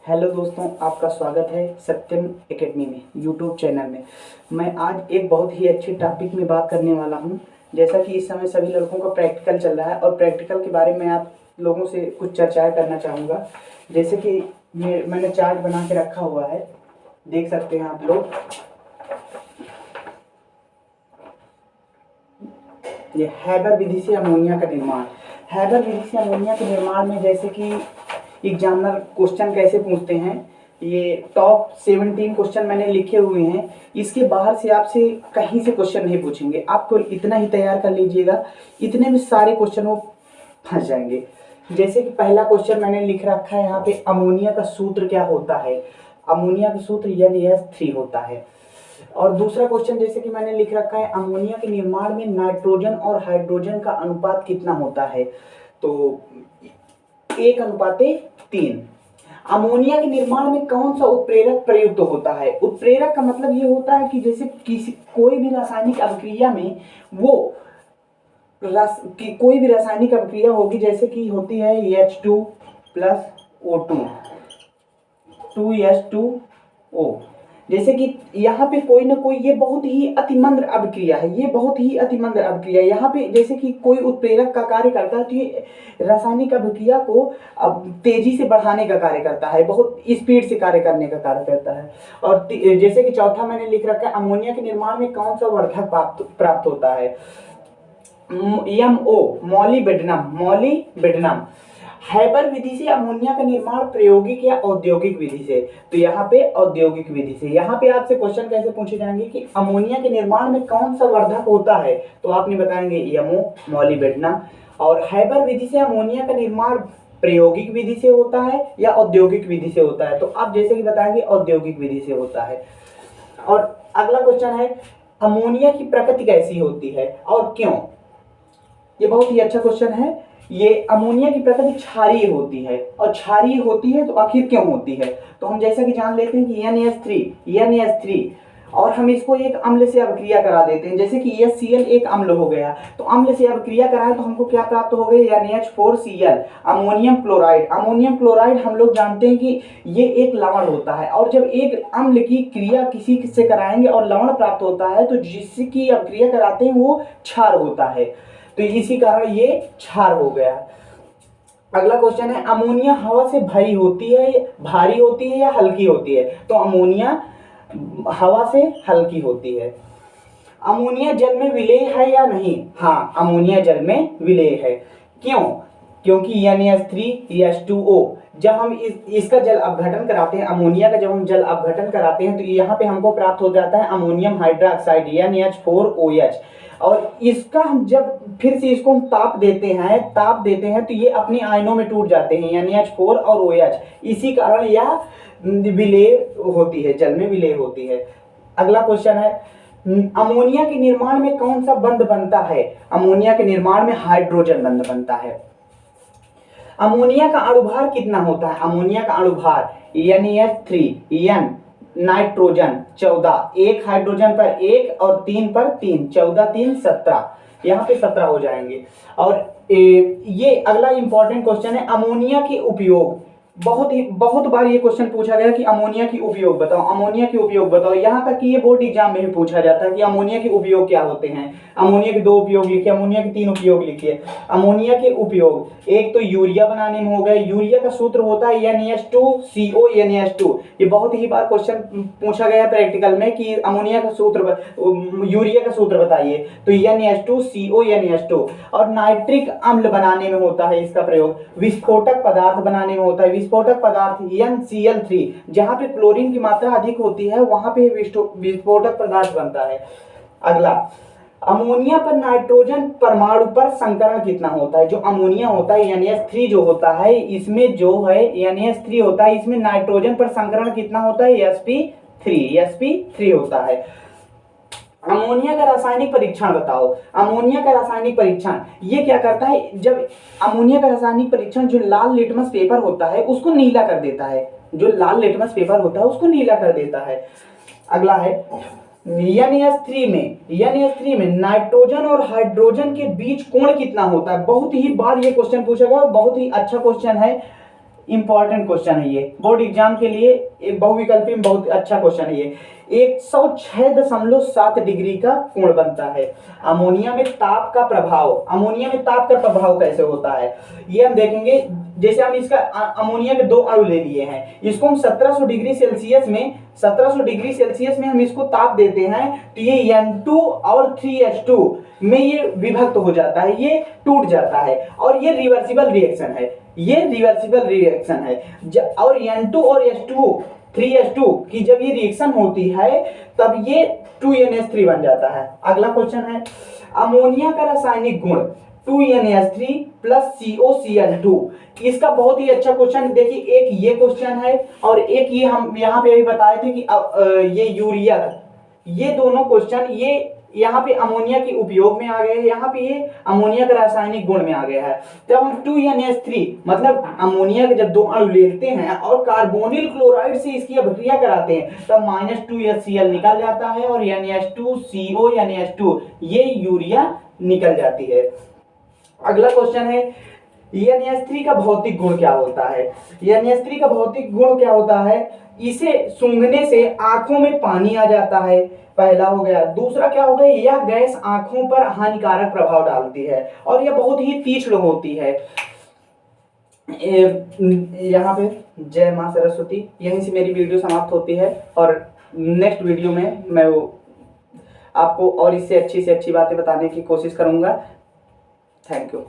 Hello दोस्तों, आपका स्वागत है सत्यम एकेडमी में यूट्यूब चैनल में। मैं आज एक बहुत ही अच्छे टॉपिक में बात करने वाला हूं। जैसा कि इस समय सभी लड़कों का प्रैक्टिकल चल रहा है और प्रैक्टिकल के बारे में आप लोगों से कुछ चर्चाएं करना चाहूँगा। जैसे कि मैंने चार्ट बना के रखा हुआ है, देख सकते हैं आप लोग। ये हैबर विधि से अमोनिया का निर्माण। हैबर विधि से अमोनिया के निर्माण में जैसे कि एग्जामिनर क्वेश्चन कैसे पूछते हैं, ये टॉप 17 क्वेश्चन मैंने लिखे हुए हैं। इसके बाहर से आपसे कहीं से क्वेश्चन नहीं पूछेंगे, आपको इतना ही तैयार कर लीजिएगा, इतने में सारे क्वेश्चन वो फंस जाएंगे। जैसे कि पहला क्वेश्चन मैंने लिख रखा है यहाँ पे, अमोनिया का सूत्र क्या होता है। अमोनिया का सूत्र NaS3 होता है। और दूसरा क्वेश्चन जैसे कि मैंने लिख रखा है, अमोनिया के निर्माण में नाइट्रोजन और हाइड्रोजन का अनुपात कितना होता है। तो 1:3। अमोनिया के निर्माण में कौन सा उत्प्रेरक प्रयुक्त होता है। उत्प्रेरक का मतलब ये होता है कि जैसे कोई भी रासायनिक अभिक्रिया में वो कोई भी रासायनिक अभिक्रिया होगी, जैसे कि होती है H2 प्लस O2 2H2O। जैसे कि यहाँ पे कोई ना कोई, ये बहुत ही अतिमंद अभिक्रिया है, ये बहुत ही अतिमंद अभिक्रिया। यहाँ पे जैसे कि कोई उत्प्रेरक का कार्य करता है तो ये रासायनिक अभिक्रिया को अब तेजी से बढ़ाने का कार्य करता है, बहुत स्पीड से कार्य करने का कार्य करता है। और जैसे कि चौथा मैंने लिख रखा है, अमोनिया के निर्माण में कौन सा वर्धक प्राप्त होता है। MO molybdenum. हैबर विधि से अमोनिया का निर्माण प्रायोगिक या औद्योगिक विधि से। तो यहाँ पे औद्योगिक विधि से। यहाँ पे आपसे क्वेश्चन कैसे पूछे जाएंगे कि अमोनिया के निर्माण में कौन सा वर्धक होता है, तो आपने बताएंगे MO मॉलिबेडनम। और हैबर विधि से अमोनिया का निर्माण प्रायोगिक विधि से होता है या औद्योगिक विधि से होता है, तो आप जैसे कि बताएंगे औद्योगिक विधि से होता है। और अगला क्वेश्चन है, अमोनिया की प्रकृति कैसी होती है और क्यों। ये बहुत ही अच्छा क्वेश्चन है। ये अमोनिया की प्रकृति क्षारीय होती है, और क्षारीय होती है तो आखिर क्यों होती है। तो हम जैसा कि जान लेते हैं कि NaS3 और हम इसको एक अम्ल से अभिक्रिया करा देते हैं। जैसे कि HCl एक अम्ल हो गया, तो अम्ल से अभिक्रिया कराए तो हमको क्या प्राप्त हो गया, NaH4Cl ammonium chloride. Ammonium chloride हम लोग जानते हैं कि ये एक लवण होता है, और जब एक अम्ल की क्रिया किसी से कराएंगे और लवण प्राप्त होता है तो जिसकी अभिक्रिया कराते हैं वो क्षार होता है, तो इसी कारण ये क्षार हो गया। अगला क्वेश्चन है, अमोनिया हवा से भारी होती है या हल्की होती है। तो अमोनिया हवा से हल्की होती है। अमोनिया जल में विलेय है या नहीं। हाँ, अमोनिया जल में विलेय है। क्यों, क्योंकि NaS3H2O जब हम इसका जल अपघटन कराते हैं, अमोनिया का जब हम जल अपघटन कराते हैं तो यहाँ पे हमको प्राप्त हो जाता है अमोनियम हाइड्रोक्साइड NH4OH। और इसका हम जब फिर से इसको हम ताप देते हैं तो ये अपनी आयनों में टूट जाते हैं NH4 और OH। इसी कारण यह विलेय होती है, जल में विलेय होती है। अगला क्वेश्चन है, अमोनिया के निर्माण में कौन सा बंध बनता है। अमोनिया के निर्माण में हाइड्रोजन बंध बनता है। अमोनिया का अणुभार कितना होता है। अमोनिया का अणुभार NaS3 नाइट्रोजन 14, एक हाइड्रोजन पर 1 और 3 पर 3, 14 3 17, यहाँ पे 17 हो जाएंगे। और ये अगला इंपॉर्टेंट क्वेश्चन है, अमोनिया के उपयोग। बहुत बार ये क्वेश्चन पूछा गया कि अमोनिया की उपयोग बताओ, अमोनिया के उपयोग बताओ। यहाँ तक कि ये बोर्ड एग्जाम में भी पूछा जाता है कि अमोनिया के उपयोग क्या होते हैं। अमोनिया के 2 उपयोग लिखिए, अमोनिया के 3 उपयोग लिखिए। अमोनिया के उपयोग, एक तो यूरिया बनाने में हो गए। यूरिया का सूत्र होता है NH2CO NH2। ये बहुत ही बार क्वेश्चन पूछा गया प्रैक्टिकल में कि अमोनिया का सूत्र यूरिया का सूत्र बताइए, तो NH2CO NH2। और नाइट्रिक अम्ल बनाने में होता है इसका प्रयोग। विस्फोटक पदार्थ बनाने में होता है, विस्फोटक पदार्थ NCl3, जहां पे क्लोरीन की मात्रा अधिक होती है वहां पे विस्फोटक पदार्थ बनता है। अगला, अमोनिया पर नाइट्रोजन परमाणु पर संकरण कितना होता है। जो अमोनिया होता है NaS3 जो होता है, इसमें जो है NaS3 होता है, इसमें नाइट्रोजन पर संकरण कितना होता है, sp3 होता है। अमोनिया का रासायनिक परीक्षण बताओ। अमोनिया का रासायनिक परीक्षण ये क्या करता है, जब अमोनिया का रासायनिक परीक्षण जो लाल लिटमस पेपर होता है उसको नीला कर देता है, जो लाल लिटमस पेपर होता है उसको नीला कर देता है। अगला है, NaS3 में नाइट्रोजन और हाइड्रोजन के बीच कोण कितना होता है। बहुत ही बार ये क्वेश्चन पूछा गया और बहुत ही अच्छा क्वेश्चन है। इंपॉर्टेंट क्वेश्चन है ये, बोर्ड एग्जाम के लिए एक बहुविकल्पी में बहुत अच्छा क्वेश्चन है ये। 106.7 डिग्री का कोण बनता है। अमोनिया में ताप का प्रभाव, अमोनिया में ताप का प्रभाव कैसे होता है ये हम देखेंगे। जैसे हम इसका अमोनिया के 2 अणु ले लिए हैं, इसको हम 1700 डिग्री सेल्सियस में, 1700 डिग्री सेल्सियस में हम इसको ताप देते हैं तो ये N2 और 3H2 में ये विभक्त हो जाता है, ये टूट जाता है और ये रिवर्सिबल रिएक्शन है, ये रिवर्सिबल रिएक्शन है। और N2 और H2 3H2 की जब ये रिएक्शन होती है तब ये 2NH3 बन जाता है। अगला क्वेश्चन है अमोनिया का रासायनिक गुण 2NH3 प्लस COCl2। इसका बहुत ही अच्छा क्वेश्चन देखिए, एक ये क्वेश्चन है और एक ये हम यहाँ पे अभी बताए थे कि ये यूरिया, ये दोनों क्वेश्चन ये यहाँ पे अमोनिया के उपयोग में आ गए हैं, यहाँ पे ये अमोनिया का रासायनिक गुण में आ गया है। जब हम 2NH3 मतलब अमोनिया के जब 2 अणु लेते हैं और कार्बोनिल क्लोराइड से इसकी अभिक्रिया कराते हैं तब -2HCl निकल जाता है और NH2CO NH2 ये यूरिया निकल जाती है। अगला क्वेश्चन है NH3 का भौतिक गुण क्या होता है। NH3 का भौतिक गुण क्या होता है, इसे सूंघने से आंखों में पानी आ जाता है, पहला हो गया। दूसरा क्या हो गया, यह गैस आंखों पर हानिकारक प्रभाव डालती है और यह बहुत ही तीक्ष्ण होती है। यहाँ पे जय मां सरस्वती, यहीं से मेरी वीडियो समाप्त होती है और नेक्स्ट वीडियो में मैं आपको और इससे अच्छी से अच्छी बातें बताने की कोशिश करूंगा। Thank you.